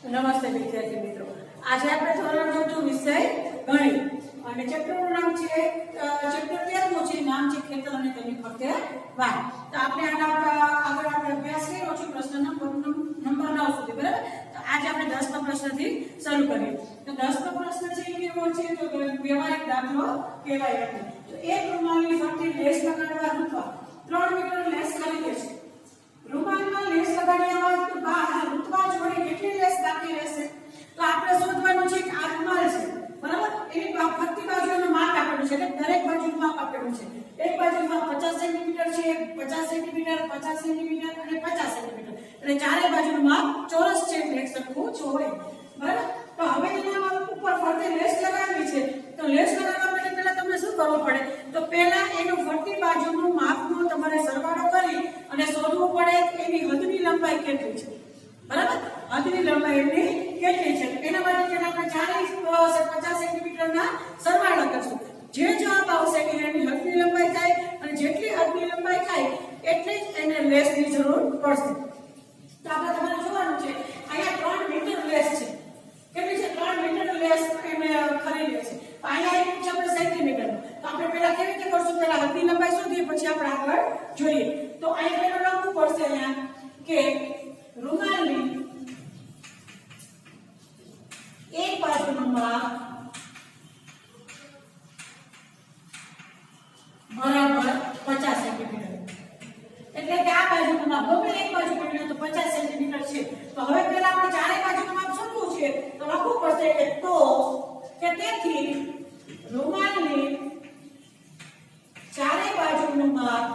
નમસ્તે વિદ્યાર્થી મિત્રો, આજે આપણે ધોરણ 9 વિષય ગણિત અને ચેપ્ટરનું નામ છે ચેપ્ટર 13 છે, નામ છે ખેતર અને તેની ફરતે વાડ. તો આપણે આના આગળ આપણે અભ્યાસ કર્યો છે પ્રશ્ન નંબર 9 સુધી, બરાબર. તો આજે આપણે 10મા પ્રશ્નથી શરૂ કરીએ. તો 10મો પ્રશ્ન છે એ કેવો છે તો વ્યવહારિક દાખલો કહેવાય છે. તો એક રૂમાલની ફરતે લેસ લગાડવા રૂપા 3 મીટર લેસ ખરીદે છે. રૂમાલમાં લેસ લગાડ્યા બાદ રૂપા જોડે કેટલી લેસ બાકી રહેશે? તો આપણે શોધવાનું છે કે આ રૂમાલ છે, બરાબર, એની ફરતી બાજુનું માપ આપેલું છે, એટલે દરેક બાજુનું માપ આપેલું છે. એક બાજુમાં 50 સેન્ટીમીટર છે, 50 સેન્ટીમીટર, 50 સેન્ટીમીટર અને 50 સેન્ટીમીટર, એટલે ચારે બાજુનું માપ ચોરસ છે, એટલે એક સરખું જ હોય, બરાબર. તો હવે એના ઉપર ફરતે લેસ લગાવવી છે. તો લેસ લગાવવા માટે પહેલા તમને શું કરવું પડે? તો પહેલા એનું ફરતી બાજુનું માપનો તમારે સરવાળો કરી અને શોધવું પડે કે એની હદની લંબાઈ કેટલી છે, બરાબર. હદની લંબાઈ એની કેટલી છે? એના માટે આપણે 50 સેન્ટીમીટરના સરવાળો કરશું. જે જવાબ આવશે કે એની હદની લંબાઈ થાય અને જેટલી હદની લંબાઈ થાય એટલી જ એને લેસની જરૂર પડશે. તો આપણે તમારે જોવાનું છે અહીંયા 3 મીટર લેસ છે. કેટલી છે? 3 મીટર લેસ એને ખરીદે છે. અહીંયા એક છે આપણે સેન્ટીમીટર. તો આપણે પહેલા કેવી રીતે કરશું? પહેલા હદની લંબાઈ શોધીએ, પછી આપણે આગળ જોઈએ. તો અહીંયા પહેલા લખવું પડશે અહીંયા કે રૂમાલની એક બાજુનું માપ બરાબર 50 સેન્ટીમીટર. એટલે કે આ બાજુનું માપ ગમે એક બાજુ પડ્યું તો 50 સેન્ટીમીટર છે. તો હવે પહેલા આપણે ચારે બાજુનું માપ શોધવું છે. તો લખવું પડશે કે તેથી રૂમાલની ચારે બાજુનું માપ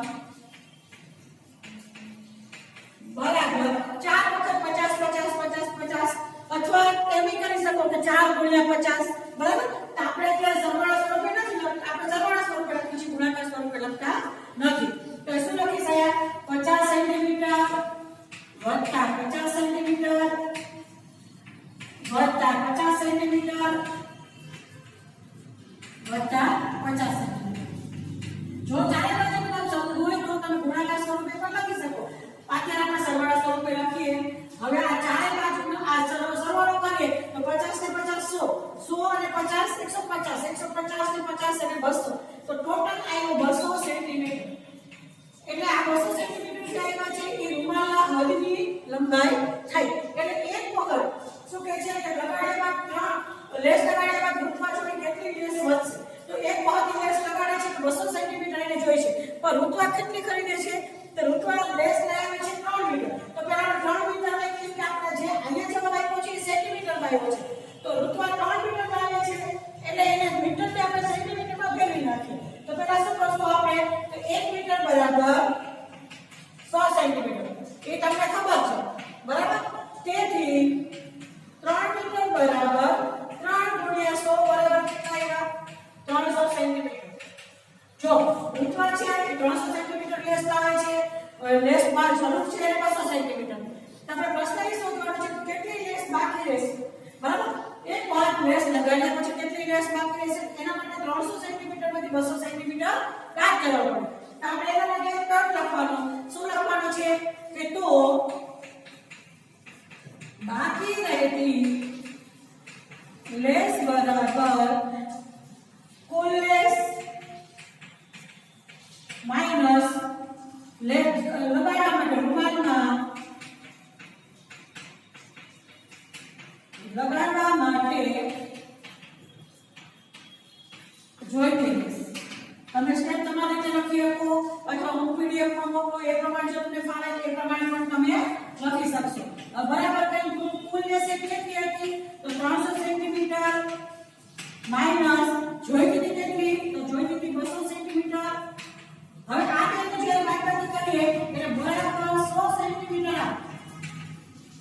બરાબર 4 વખત 50 50 50 50, અથવા એમ કરી શકો કે 4 ગુણ્યા 50, બરાબર. તો આપણે અત્યારે સરવાળા સ્વરૂપે નથી લખતા, આપણે સરવાળા સ્વરૂપે લખીએ છીએ, ગુણાકાર સ્વરૂપે લખતા નથી. તો શું લખીશ અહીંયા? 50 સેન્ટીમીટર વત્તા 50 સેન્ટીમીટર વત્તા 50 સેન્ટીમીટર વત્તા 50 સેન્ટીમીટર. જો ચારે બાજુનું માપ શોધવું હોય તો તમે ગુણાકાર સ્વરૂપે પણ લખી શકો. અત્યારે આપણે સરવાળા સ્વરૂપે લખીએ. હવે આ ચારે બાજુનો આ સરવાળો કરીએ તો 50 ને 50 100 અને 50 150, 150 ને 50 એટલે 200. તો ટોટલ આવ્યો 200 સેન્ટીમીટર. એટલે આ 200 સેન્ટીમીટર જે આવ્યા છે એ રૂમાલના હદની લંબાઈ થઈ. એટલે એક વખત શું કહે છે કે લગાડ્યા બાદ લેસ લગાડ્યા બાદ રૂપા જોડે કેટલી લેસ વધશે? તો એક વખત લેસ લગાડે છે 200 સેન્ટીમીટર એને જોઈ છે, પણ રૂપા કેટલી ખરીદે છે? તો રૂપા લેસ લાવે છે 3 મીટર. તો પહેલા 3 મીટર લખીએ કે આપણે જે અહીંયા જવાબ આપ્યો છે એ સેન્ટીમીટરમાં આવ્યો છે. તો રૂપા 3 મીટર લાવે છે એટલે એને મીટરને આપણે સેન્ટીમીટરમાં ફેરવી નાખીએ. તો પહેલા શું કરશું આપણે? તો 1 મીટર બરાબર 100 સેન્ટીમીટર. એ તમને ખબર છે, બરાબર. તેથી 3 મીટર બરાબર 3 ગુણ્યા 100 બરાબર કેટલા આવ્યા? 300 સેન્ટીમીટર. જો રૂપા છે એ 300 સેન્ટીમીટર લેસ લાવે છે, લેસ બાર જરૂર છે 200 સેન્ટીમીટર. આપણે પ્રશ્ન એ શોધવાનો છે કે કેટલી લેસ બાકી રહેશે, બરાબર. એક વાર લેસ લગાડ્યા પછી કેટલી લેસ બાકી રહેશે? એના માટે 300 સેન્ટીમીટરમાંથી 200 સેન્ટીમીટર કાટ કરવા પડે. તો આપણે એના માટે કટ લખવાનો. શું લખવાનું છે કે તો બાકી રહેતી લેસ બરાબર કુલ લેસ માઈનસ લેસ લગાડવા માટે રૂમાલમાં લગાડવા માટે જોઈતી લેસ. તમે સ્ટેપ તમારી રીતે લખી શકો અથવા હું પીડીએફ માં મોકલું એ પ્રમાણે જો તમને ફાવે એ પ્રમાણે પણ તમે લખી શકશો. બરાબર. કુલ લેસ કેટલી હતી? તો 300 સેન્ટીમીટર માઈનસ જોઈતી કેટલી? તો જોઈતી 200 સેન્ટીમીટર. હવે આ બેનું જે બાદબાકી કરીએ એટલે બરાબર 100 સેન્ટીમીટર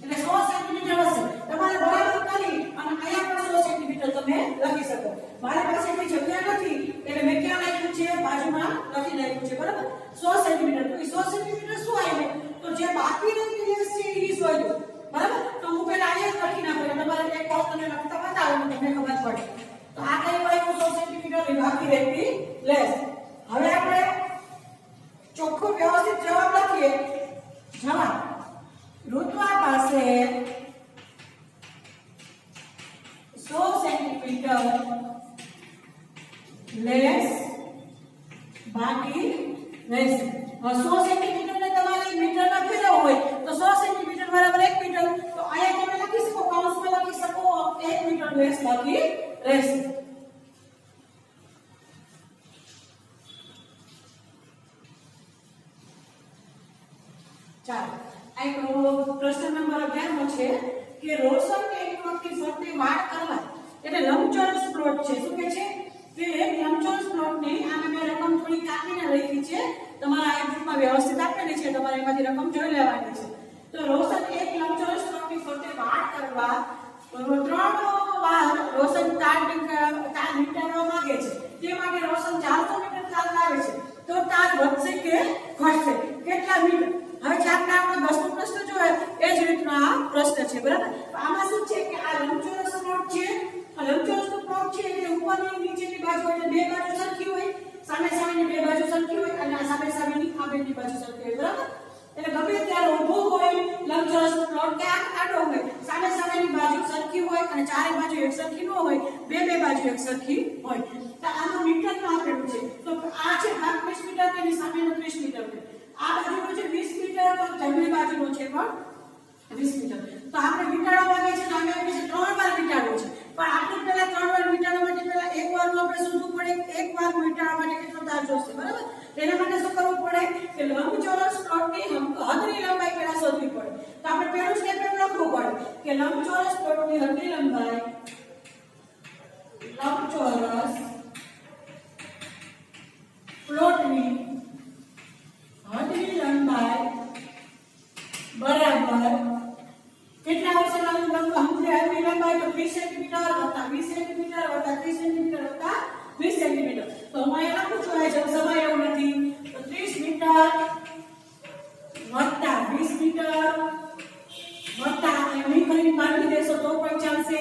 એટલે 100 સેન્ટીમીટર હશે. તમારે બરાબર કરી અને અહીંયા પણ 100 સેન્ટીમીટર તમે લખી શકો. મારી પાસે કોઈ જગ્યા નથી એટલે બરાબર 1 મીટર. તો અહીંયા તમે લખી શકો, કૌંસમાં લખી શકો 1 મીટર લેસ બાકી રહેશે. ચાલો આ પ્રશ્ન નંબર 11 છે કે રોશન એક પ્લોટની ફરતે વાડ કરવા, એટલે લંબચોરસ પ્લોટ છે. શું કે છે કે એક લંબચોરસ પ્લોટની આમે મેં રકમ થોડી કાપીને લખી છે, તમારા આ ગ્રુપમાં વ્યવસ્થિત આપેલી છે, તમારે એમાંથી રકમ જોઈ લેવાની છે. તો રોશન એક લંબચોરસ પ્લોટની ફરતે વાડ કરવા 3 વાર રોશન તાર વીંટાળવા માંગે છે. તે માટે રોશન 400 મીટર તાર લાવે છે. તો તાર વધશે કે ઘટશે, કેટલા મીટર? હવે જે આપણે 10 નો પ્રશ્ન જોયો એ જ રીતનો આ પ્રશ્ન છે, બરાબર. આમાં શું છે કે આ લંબચોરસ પ્લોટ છે, આ લંબચોરસનો પ્લોટ છે એટલે ઉપરની નીચેની બાજુ એટલે બે બાજુ સરખી હોય, સામે સામેની બે બાજુ સરખી હોય અને આ સામે સામેની આ બેની બાજુ સરખી હોય, બરાબર. એટલે ગમે ત્યારે ઊભો હોય લંબચોરસનો પ્લોટ કે આડો હોય, સામે સામેની બાજુ સરખી હોય અને ચારે બાજુ એક સરખી ન હોય, બે બાજુ એક સરખી હોય. તો આનું મીટરમાં આપેલું છે. તો આ છે 20 મીટર, તેની સામેનો 30 મીટર છે. આ બાજુનો છે 20 મીટર, તો જમણી બાજુનો છે પણ 20 મીટર. તો આપણે વીંટાળવા માંગે છે, સામે આપે છે 3 વાર વીંટાળવું છે. પણ આપણે પહેલા 3 વાર વીંટાળવા માટે પહેલા એક વારનું આપણે શોધવું પડે, એક વાર વીંટાળવા માટે કેટલો તાર જોઈશે, બરાબર. તેના માટે શું કરવું પડે કે લંબચોરસ પ્લોટની હદની લંબાઈ પહેલા શોધવી પડે. તો આપણે પહેલું સ્ટેપ એમ લખવું પડે કે લંબચોરસ પ્લોટની હદની લંબાઈ, લંબચોરસ પ્લોટની હદની લંબાઈ બરાબર કેટલા આવશે? હદની લંબાઈ તો 30 સેન્ટીમીટર વત્તા 20 સેન્ટીમીટર વત્તા 30 સેન્ટીમીટર વત્તા 20 સેન્ટીમીટર. તો હું અહીંયા લખું છું, આ જબ સમય એવું નથી. તો 30 મીટર વત્તા 20 મીટર વત્તા એમની કરીને બાંધી દેશો તો પણ ચાલશે.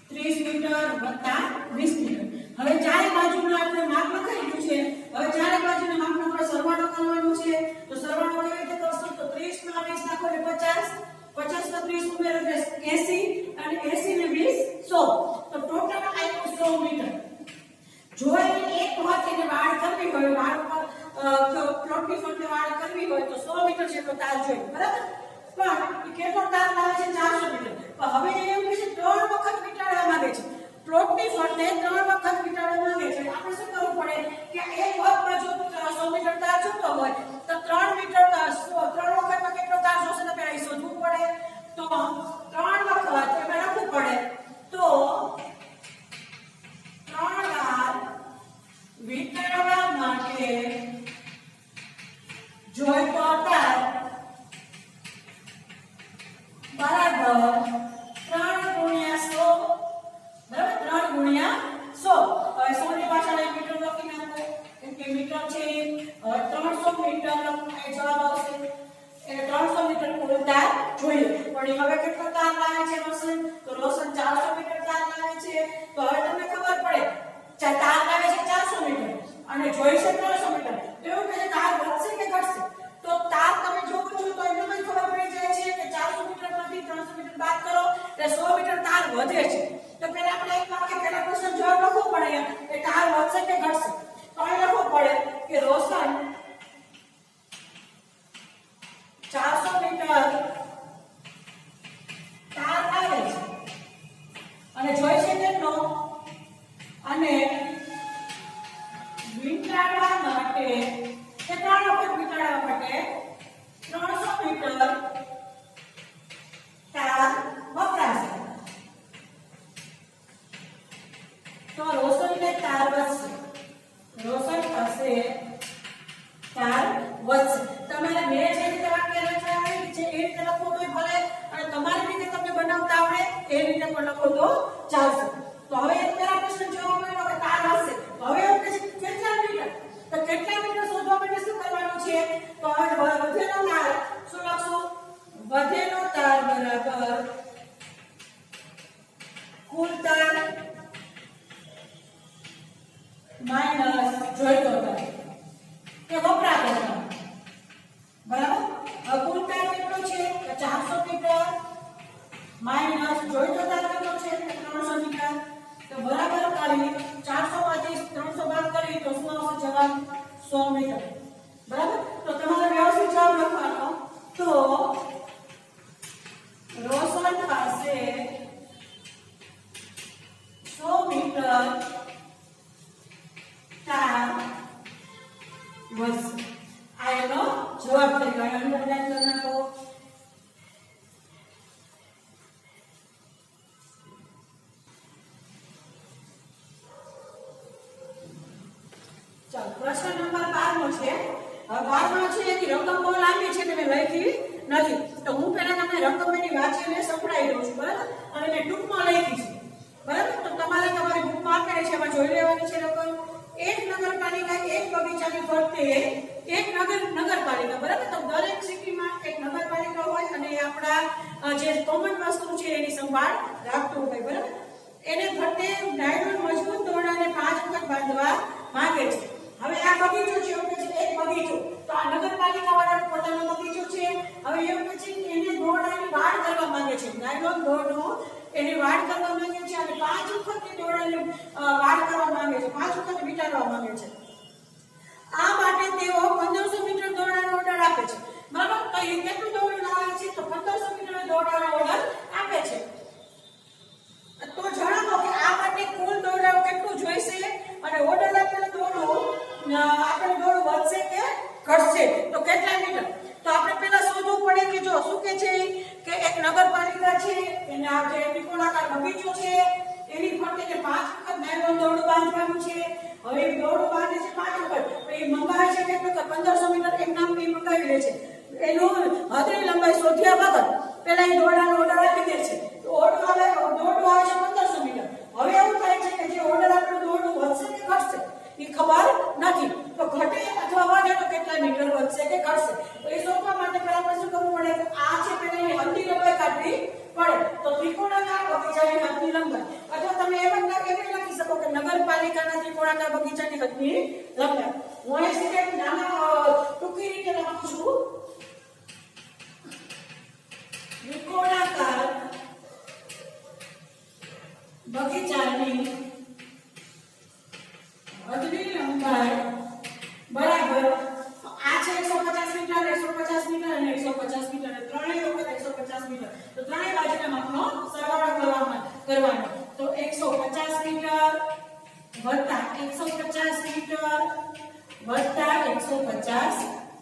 30 મીટર વત્તા 20 મીટર. હવે ચારે બાજુનું આપણે માપ લખાઈ ગયું છે. હવે ચારે બાજુના માપનો આપણે સરવાળો કરવાનો છે. તો સરવાળો કેવી રીતે કરશો? તો 30 માં 20 નાખો એટલે 50, 50 માં 30 ઉમેરો એટલે 80 અને 80 ને 20 100. તો ટોટલ આવ્યું 100 મીટર. જો એક વખત એને વાડ કરવી હોય, વાડ પર પ્લોટની ફરતે વાડ કરવી હોય તો 100 મીટર જેટલો તાર જોઈએ, બરાબર. પણ કેટલો તાર લાવે છે? 400 મીટર. તો હવે એવું કે છે 3 વખત વીંટાળવા માંગે છે. પ્લોટની ફરતે 3 વખત વીંટાળવા માંગે છે. આપણે શું કરવું પડે કે એક વખતમાં જો 100 મીટર તાર જોતો હોય તો 3 મીટર 3 વખતમાં કેટલો તાર જોશે તો પહેલા શોધવું પડે. તો 3 વખત એમાં લખવું પડે. તો 3 વાર વીંટાળવા માટે જોઈતો તાર બરાબર 3 ગુણ્યા 100, બરાબર. 3 ગુણ્યા 100. હવે 100 ની પાછળ એક મીટર લખી નાખો, કેમ કે મીટર છે. હવે 300 મીટર એ જવાબ આવશે. એટલે 300 મીટર કુલ તાર જોઈએ. પણ હવે કેટલો તાર લાવે છે રોશન? તો રોશન 400 મીટર તાર લાવે છે. તો હવે તમને ખબર પડે તાર લાવે છે 400 મીટર અને જોઈ છે 300 મીટર. એવું કે તાર વધશે કે ઘટશે? તો તાર તમે જોવો છો તો એમને પણ ખબર પડી જાય છે કે 400 મીટર માંથી 300 મીટર બાદ કરો એટલે 100 મીટર તાર વધે છે. તો પહેલા આપણે એક વાક્ય પહેલા પ્રશ્ન જવાબ લખવો પડે કે તાર વધશે કે ઘટશે. તો અહીં લખવું પડે કે રોશન 400 મીટર તાર લાવે છે અને જોઈ છે કેટલો, અને વીંટાળવા માટે કેટલા વખત વીંટાળવા માટે 300 મીટર તાર વપરાશે. તો રોશનને તાર વધશે, રોશન થશે તાર વધશે. તમારે બે જે રીતે વાક્ય રચના આવી છે એ રીતે લખો તો ભલે, અને તમારી રીતે તમને બનાવતા આવડે એ રીતે પણ લખો તો ચાલશે. તો હવે એક પહેલા પ્રશ્ન જવાબ મળ્યો કે તાર હશે. હવે આપણે કેટલા મીટર, તો કેટલા મીટર શોધવા માટે શું કરવાનું છે? તો હવે વધેલો તાર શું લખશું? વધેલો તાર બરાબર કુલ તાર માઈનસ જોઈતો તાર કે વપરાતો તાર, બરાબર. હવે કુલ તાર કેટલો છે? 400 મીટર માઈનસ જોઈતો તાર કેટલો છે? 300 મીટર. તો બરાબર કરી 400 માંથી 300 બાદ કરી તો શું આવશે જવાબ? 100 મીટર, બરાબર. તો તમારે વ્યવસ્થિત જવાબ લખવાનો. તો ચાલો પ્રશ્ન નંબર 12 છે. હવે 12 છે કે રકમ બહુ લાંબી છે કે મેં લખી નથી, તો હું પહેલા તમને રકમ એની વાંચીને સંભળાવી દઉં છું, બરાબર? અને મેં ટૂંકમાં લખી છે, બરાબર? તો તમારે તમારી બુકમાં આપેલી છે, એમાં જોઈ લેવાની છે રકમ. એક નગરપાલિકા એક બગીચાની ફરતે એક નગરપાલિકા, બરાબર? તો દરેક સિટીમાં એક નગરપાલિકા હોય અને આપણા જે કોમન વસ્તુ છે એની સંભાળ રાખતું હોય, બરાબર? એને ફરતે નાયલોન મજબૂત દોરડાને 5 વખત બાંધવા માંગે છે. હવે આ બગીચો છે, એવું છે એક બગીચો, તો આ નગરપાલિકા વાળાનો પોતાનો બગીચો છે. હવે એવું છે કે એને દોરડાની વાડ કરવા માંગે છે, નાયલોન દોરડો એની વાડ કરવા માંગે છે અને 5 વખત એ દોરડાની વાડ કરવા માંગે છે, 5 વખત વીંટાળવા માંગે છે. આ માટે તેઓ 1500 મીટર દોરડાનો ઓર્ડર આપે છે, બરાબર? તો એ કેટલું દોરડું લાવે છે? તો 1500 મીટર દોરડાનો ઓર્ડર આપે છે. તો જણાવો કે આ માટે કુલ દોરડું કેટલું જોઈશે અને ઓર્ડર આપેલું દોરડું આપણે દોરડું વધશે કે ઘટશે, તો કેટલા મીટર? તો આપણે પહેલા શોધવું પડે કે જો શું કે છે કે એક નગરપાલિકા છે, એના જે ત્રિકોણાકાર બગીચો છે, એની ફરતે 5 વખત નાયલોન દોરડું બાંધવાનું છે. હવે એ દોરડું બાંધે છે 5 વખત, તો એ મંગાવે છે કેટલું? કે 1500 મીટર એક નામ એ મંગાવી લે છે. એનું હદની લંબાઈ શોધ્યા વગર પહેલા એ દોરડાનો ઓર્ડર આપી દે છે. તો ઓર્ડર આવે, દોરડું આવે છે 1500 મીટર. હવે એવું થાય છે કે જે ઓર્ડર આપણું દોરડું વધશે કે ઘટશે એ ખબર નથી, તો ઘટે અથવા વધે તો કેટલા મીટર વધશે કે ઘટશે, તો એ શોધવા માટે પહેલા આપણે શું કરવું પડે? આ છે પહેલા એની હદની લંબાઈ કાઢવી પડે. તો ત્રિકોણાકાર બગીચાની હદની લંબાઈ, અથવા તમે એમ લખી શકો કે નગરપાલિકાના ત્રિકોણાકાર બગીચાની હદની લંબાઈ. હું અહીં સીધે નાના ટૂંકી રીતે લખું છું, ત્રિકોણાકાર બગીચાની હદની લંબાઈ બરાબર આ છે 150 મીટર, 150 મીટર અને 150 મીટર, ત્રણેય વખત 150 મીટર. તો ત્રણેય બાજુના માપનો સરવાળો કરવાનો. તો 150 મીટર વત્તા 150 મીટર વત્તા 150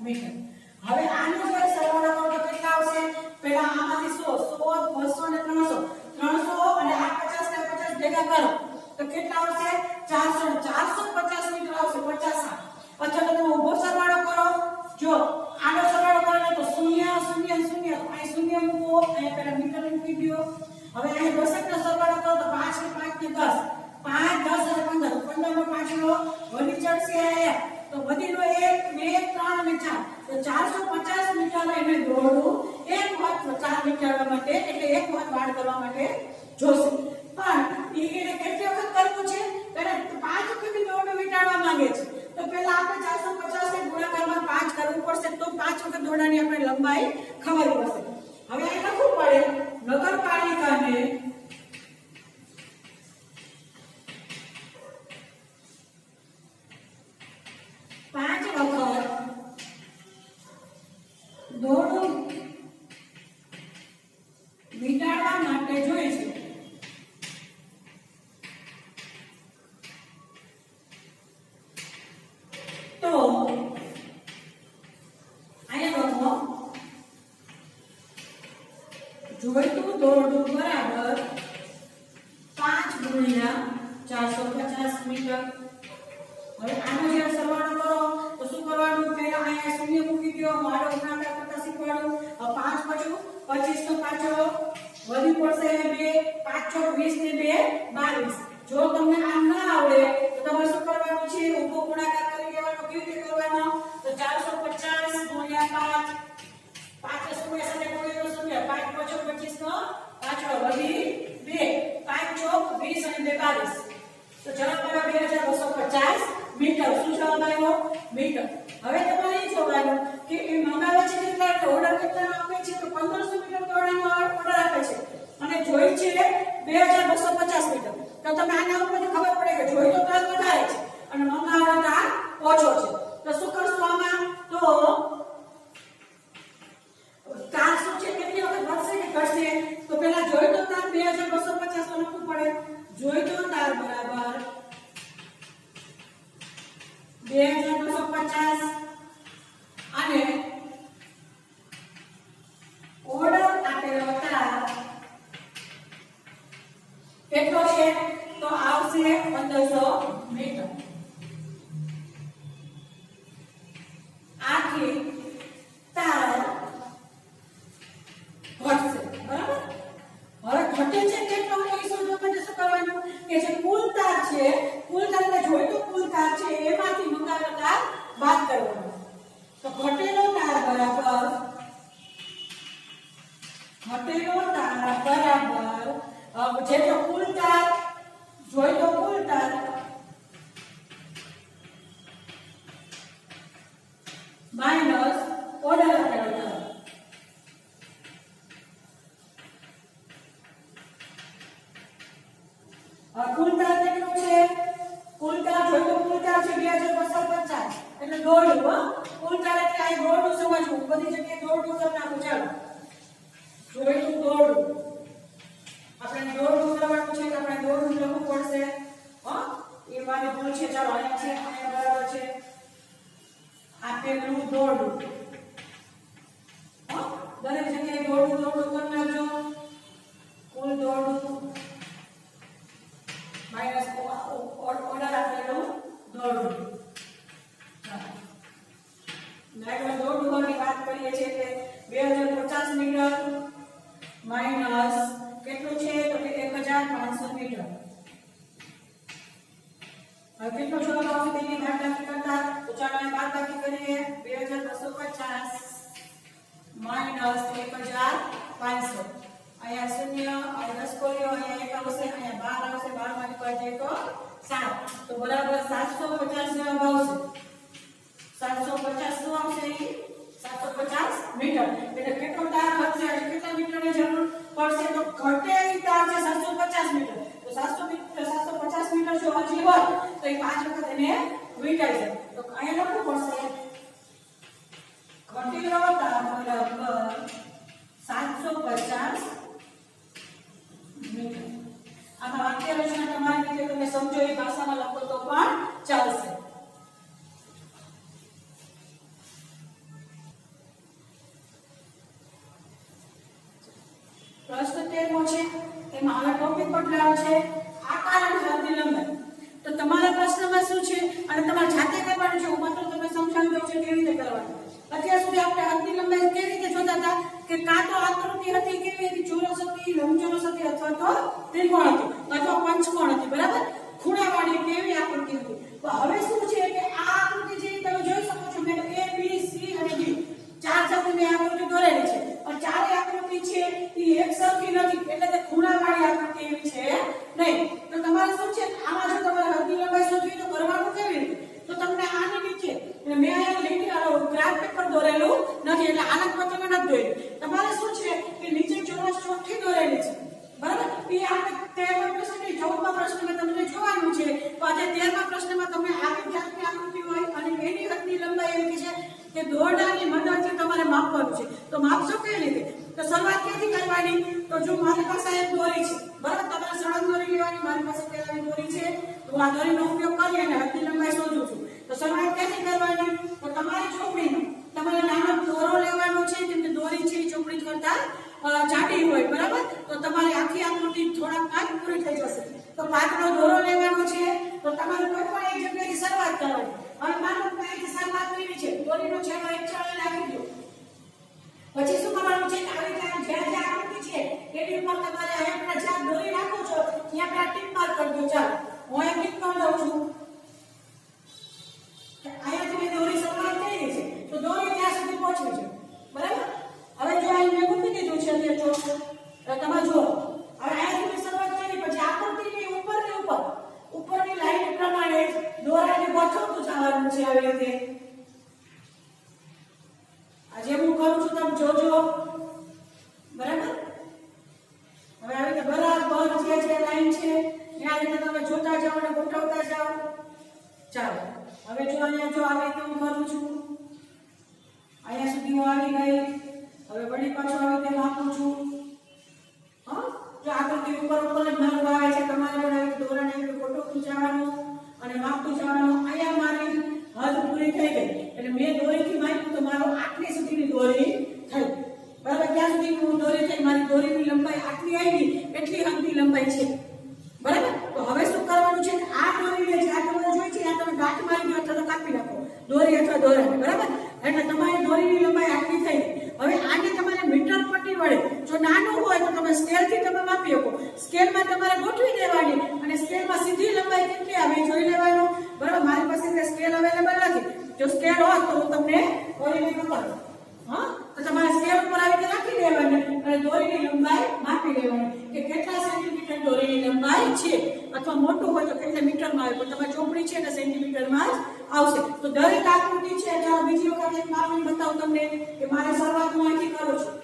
મીટર. હવે આનો જો સરવાળો કરો તો કેટલા આવશે? પહેલા આમાંથી 100, 200 અને 300, 300 અને આ 50 ને 50 ભેગા કરો તો કેટલા આવશે? 400, 450 મીટર આવશે. 50. અથવા તો તમે ઊભો સરવાળો કરો, જો આનો સરવાળો કરો તો 0 0 0, અહીં 0 મૂકો, અહીં પહેલા મીટર મૂકી દો. હવે અહીં દશકનો સરવાળો કરો તો 5 ને 5 ને 10, 5 10 અને 15, 15 નો 5 નો વધી ચડશે આ, તો વધીનો 1 2 3 અને 4, તો 450 મીટર એને દોરડું એક વખત 4 મીટર માટે એટલે એક વખત વાડ કરવા માટે જોશે. પણ એને કેટલી વખત કરવું છે? ત્યારે 5 વખત દોરડું વીંટાળવા માંગે છે, તો પહેલા આપણે 450 ને ગુણાકારમાં 5 કરવું પડશે, તો 5 વખત દોરડાની આપણે લંબાઈ ખબર પડશે. હવે અહીં લખવું પડે નગરપાલિકાને દોરડું વીંટાળવા માટે જોઈશે. તો અહીંયા લખો જોઈતું દોરડું બરાબર 5 ગુણ્યા 450 મીટર. હવે આનો જે સરવાળો કરો તો શું કરવાનું? પહેલા અહીંયા શૂન્ય મૂકી દો, મારો ગુણાકાર કરતા શીખવાડું. 5 પાછું 25 નો પાછો વધી પડશે 2, 5 6 20 ને 2 22. જો તમને આમ ના આવડે તો તમારે શું કરવાનું છે? ઊભો ગુણાકાર કરી લેવાનો. કેવી રીતે કરવાનો? તો 450 ગુણ્યા 5, 5 શૂન્ય સાથે ગુણ્યા શૂન્ય, 5 પાછો 25 નો પાછો વધી 2, 5 ચોક 20 અને 2 22. તો જવાબ આવ્યો 2250 મીટર. શું જવાબ આવ્યો? મીટર. હવે તમારે એ જોવાનું કે એ મંગાવે છે કેટલા, ઓર્ડર કેટલાનો આપે છે? તો 1500 મીટર દોરડાનો ઓર્ડર આપે છે અને જોઈ છે 2250 મીટર. તો તમે આના ઉપરથી ખબર પડે કે જોઈ તો તાર વધારે છે અને મંગાવવાનો તાર ઓછો છે. તો શું કરશું આમાં? તો તાર શું છે? કેટલી વખત વધશે કે ઘટશે? તો પહેલા જોઈ તો તાર 2250 તો લખવું પડે. જોઈ તો તાર બરાબર 2250 અને ઓર્ડર આપેલો તાર કેટલો છે? તો આવશે 1500 મીટર. ઘટશે, બરાબર? હવે ઘટે છે કેટલો એ શોધવા માટે શું કરવાનું કે જે કુલ તાર છે, કુલ તારને જોઈતો કુલ તાર છે એમાંથી મંગાવેલો તાર બાદ કરવાનો. તો ઘટેલો તાર બરાબર જેટલો કુલ તાર જોઈતો કુલ તાર માઈનસ ઓર્ડર આપેલો તાર. કુલ તાર કેટલું છે? કુલ તાર જોઈતો કુલ તાર છે 2250 એટલે દોડવું. કુલ તાર એટલે આ દોડવું સમજવું, બધી જગ્યાએ દોડવું કરી નાખું. ચાલો જોઈતું દોડવું, આપણે દોડવું કરવાનું છે, આપણે દોડવું લખવું પડશે. એ મારી ભૂલ છે. ચાલો અહીંયા છે, અહીંયા બરાબર છે. આપેલું દોડવું, દરેક જગ્યાએ દોડવું કરી નાખજો. કુલ દોડવું માઈનસ ઓર્ડર આપેલું દોડવું. આપણે દોડવાની વાત કરીએ છીએ એટલે 2050 મીટર માઈનસ કેટલું છે તો કે 1500 મીટર. હવે કેટલો જવાબ આવશે તેની બાદબાકી કરતા તો ચાલો અહીં બાદબાકી કરીએ. 2250 માઈનસ 1500. અહીંયા શૂન્ય, અહીંયા 10 ખોલ્યો, અહીંયા 1 આવશે, અહીંયા 12 આવશે, 12 માંથી કાઢીએ તો 7. તો બરાબર 750 જવાબ આવશે. 750 શું આવશે? 750 મીટર. એટલે કેટલો તાર ઘટશે, કેટલા મીટરની જરૂર પડશે? તો ઘટેલી તાર છે 750 મીટર. તો 750 મીટર જો હજી હોય તો એ 5 વખત એને વીંટાઈ જાય. તો અહીંયા લખવું પડશે ઘટેલો તાર બરાબર 750 મીટર. આમાં વાક્ય રચના તમારી રીતે તમે સમજો એ ભાષામાં લખો તો પણ ચાલશે. પ્રશ્ન 13મો છે, એમાં હવે ટોપિક બદલાવ છે આકાર અને હદની લંબાઈ. તો તમારા પ્રશ્નમાં શું છે અને તમારે જાતે કરવાનું છે. હું માત્ર તમને સમજાવી દઉં છું કેવી રીતે કરવાનું. અત્યાર સુધી આપણે હદની લંબાઈ કેવી રીતે જોતા હતા કે કાં તો આકૃતિ હતી, કેવી હતી? ચોરસ હતી, લંબચોરસ હતી, અથવા તો ત્રિકોણ હતી, અથવા પંચકોણ હતી, બરાબર? ખૂણાવાળી કેવી આકૃતિ હતી. તો હવે શું છે કે આ આકૃતિ જે તમે જોઈ શકો છો, મેં A B C અને D 4 જાતની મેં આકૃતિ દોરેલી છે. પણ ચારે આકૃતિ છે એ એક સરખી નથી, એટલે કે ખૂણાવાળી આકૃતિ એવી છે નહીં. તો તમારે શું છે, આમાં જો તમારે હદની લંબાઈ શોધવી તો કરવાનું કેવી રીતે? તો તમને આની નીચે મેં અહીંયા લીટી ગ્રાફ પેપર દોરેલું નથી, એટલે આનંદ પત્રમાં નથી દોરેલું. તમારે શું છે કે નીચે ચોરસ ચોકઠી દોરેલી છે, બરાબર? એ આપણે 13મા પ્રશ્નની 14મા પ્રશ્નમાં તમને જોવાનું છે. તો આજે 13મા પ્રશ્નમાં તમને આવી જાતની આકૃતિ હોય અને એની હદની લંબાઈ એવી છે કે દોરડાની મદદથી તમારે માપવાનું છે. તો માપશો કેવી રીતે? તો શરૂઆત ક્યાંથી કરવાની? તો જો મારી પાસે એક દોરી છે, બરાબર? તમારે સળંગ દોરી લેવાની. મારી પાસે પેલાની દોરી છે, તો આ દોરીનો ઉપયોગ કરી અને હદની લંબાઈ શોધું છું. તો શરૂઆત ક્યાંથી કરવાની? તો તમારી ચોપડીમાં તમારે નાનો દોરો લેવાનો છે, કેમ કે દોરી છે એ ચોપડી કરતા જાડી હોય, બરાબર? તો તમારી આખી આકૃતિ થોડાક કાચ પૂરી થઈ જશે. તો પાતળો દોરો લેવાનો છે. તો તમારે કોઈ પણ એક જગ્યાએથી શરૂઆત કરવાની. હવે માનો કે અહીંથી શરૂઆત કરી છે, દોરીનો છેડો એક ચાળે નાખી દો. પછી શું કરવાનું છે કે આવી રીતે જ્યાં જ્યાં આકૃતિ છે એની ઉપર તમારે અહીંયા જ્યાં દોરી રાખો છો ત્યાં પેલા ટીક માર્ક કરી દો. ચાલો હું અહીંયા ટીક કરી દઉં છું. અહીંયાથી મેં દોરી શરૂઆત કરી છે, તો દોરી ત્યાં સુધી પહોંચી છે, બરાબર? હવે જો અહીં મેં મૂકી દીધું છે અહીંયા ચોક, તો તમે જુઓ હવે અહીંયાથી મેં શરૂઆત કરી, પછી આકૃતિની ઉપરની લાઈન પ્રમાણે દોરાને ગોઠવતું જવાનું છે આવી રીતે. આજે હું કરું છું તમે જોજો, બરાબર? હવે આવી રીતે બરાબર જે લાઈન છે ત્યાં રીતે તમે જોતા જાઓ અને ગોઠવતા જાઓ. ચાલો હવે જો અહીંયા જો આવી રીતે હું કરું છું, અહીંયા સુધી હું આવી ગઈ. હવે વળી પાછું આવી રીતે માપું છું. જો આકૃતિ ઉપર જ મારું આવે છે, તમારે પણ આવી દોરાને ગોઠવતું જવાનું અને માપતું જવાનું. અહીંયા મારી હદ પૂરી થઈ ગઈ, એટલે મેં દોરીથી માપ્યું તો મારો આટલી સુધીની દોરી થઈ, બરાબર? ત્યાં સુધી હું દોરી થઈ, મારી દોરીની લંબાઈ આટલી આવી, એટલી હદની લંબાઈ છે, બરાબર? તો હવે શું કરવાનું છે? આ દોરીને જ્યાં તમારે જોઈ છે ત્યાં તમે ગાંઠ મારી દો અથવા તો કાપી નાખો દોરી અથવા દોરાને, બરાબર? એટલે તમારી દોરીની લંબાઈ આટલી થઈ. હવે આને તમારે મીટર પટ્ટી વડે જો નાનું હોય તો તમે સ્કેલથી તમે માપી શકો. સ્કેલમાં તમારે ગોઠવી દેવાની અને સ્કેલમાં સીધી લંબાઈ કેટલી આવે એ જોઈ લેવાનું. બરાબર, મારી પાસે સ્કેલ અવેલેબલ નથી. જો સ્કેલ હોય તો હું તમને દોરીને બતાવું. હા, તો તમારે સ્કેલ ઉપર આવી રીતે રાખી દેવાની અને દોરીની લંબાઈ માપી લેવાની કે કેટલા સેન્ટીમીટર દોરીની લંબાઈ છે, અથવા મોટું હોય તો કેટલા મીટરમાં આવે. પણ તમારી ચોપડી છે ને સેન્ટીમીટરમાં જ આવશે. તો દરેક આકૃતિ છે, ચાલો બીજી વખત એક માપીને બતાવું તમને કે મારે શરૂઆત હું અહીંથી કરું છું.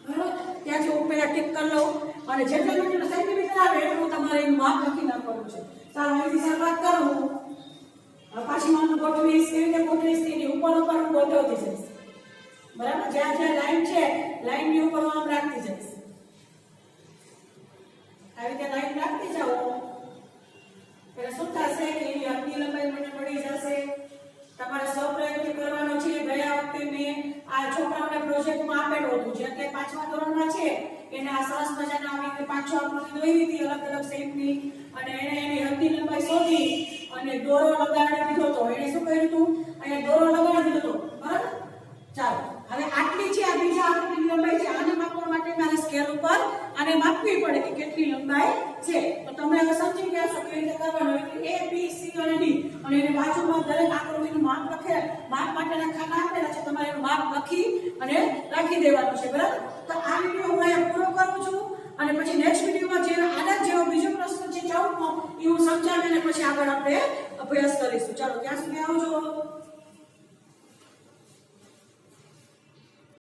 બરાબર, ત્યાંથી હું પહેલા ટીક કરી લઉં અને જેટલા મીટર સેન્ટીમીટર આવે એટલું તમારે એનું માપ લખી નાખવાનું છે. ચાલો અહીંથી શરૂઆત કરું. પાછી હું ગોઠવીશ, કેવી રીતે ગોઠવીશ તેની ઉપર ઉપર હું ગોઠવતી જઈશ. બરાબર, જ્યાં જ્યાં લાઈન છે લાઈનની ઉપર હું આમ રાખતી જઈશ. આવી રીતે લાઈન રાખતી જાઓ એટલે શું થશે કે એની હદની લંબાઈ મને મળી જશે. તમારે સ્વપ્રયત્ન કરવાનો છે. ગયા વખતે મેં આ છોકરાઓને પ્રોજેક્ટમાં આપેલું હતું, જે અત્યારે 5મા ધોરણમાં છે એને આ સરસ મજાના આવી રીતે 5 આકૃતિ દોરી હતી અલગ અલગ શેપની, અને એને એની હદની લંબાઈ શોધી અને દોરો લગાડી દીધો હતો. એને શું કર્યું હતું, અહીંયા દોરો લગાડી દીધો હતો. બરાબર, ચાલો હવે આટલી છે આ બીજા આકૃતિની લંબાઈ છે. આને માપવા માટે મારે સ્કેલ ઉપર આને માપવી પડે કે કેટલી લંબાઈ છે. તો તમે હવે સમજી ગયા છો કેવી રીતે કરવાનું. A B C અને D અને એની બાજુમાં દરેક આકૃતિનું માપ લખેલ, માપ માટેના ખાના આપેલા છે. તમારે એનું માપ લખી અને રાખી દેવાનું છે. બરાબર, તો આ વિડિયો હું અહીંયા પૂરો કરું છું અને પછી નેક્સ્ટ વિડિયોમાં જે આના જેવો બીજો પ્રશ્ન છે 14મો એ હું સમજાવીને પછી આગળ આપણે અભ્યાસ કરીશું. ચાલો ત્યાં સુધી આવજો.